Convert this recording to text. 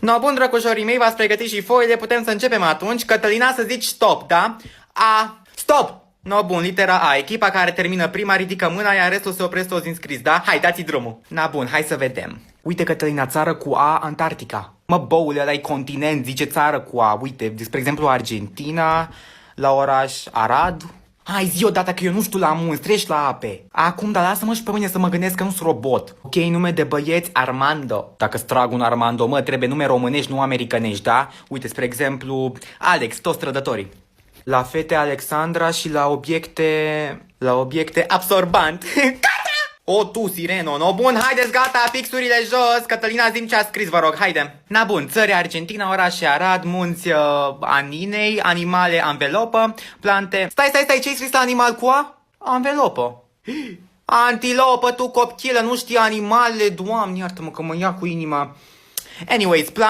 No, bun, drăgușorii mei, v-ați pregătit și foile, putem să începem atunci. Cătălina, să zici stop, da? A, stop! No, bun, litera A. Echipa care termină prima ridică mâna, iar restul se opresc toți înscris, da? Hai, dați drumul. Na, bun, hai să vedem. Uite, Cătălina, țară cu A, Antarctica. Mă, boule, ăla-i continent, zice țară cu A. Uite, spre exemplu, Argentina, la oraș Arad. Hai, zi odată că eu nu știu la munți, treci la ape. Acum, dar lasă-mă și pe mine să mă gândesc că nu sunt robot. Ok, nume de băieți, Armando. Dacă-ți trag un Armando, mă, trebuie nume românești, nu americanești, da? Uite, spre exemplu, Alex, toți trădătorii. La fete Alexandra și la obiecte absorbant. O, tu, Sireno, no, bun, haideți, gata, pixurile jos. Cătălina, zi-mi ce a scris, vă rog, haide. Na, bun, țări Argentina, orașe Arad, munți Aninei, animale, anvelopă, plante. Stai, ce-ai scris la animal cu A? Anvelopă. Antilopă, tu copchilă, nu știi animalele, Doamne, iartă-mă că mă ia cu inima. Anyways,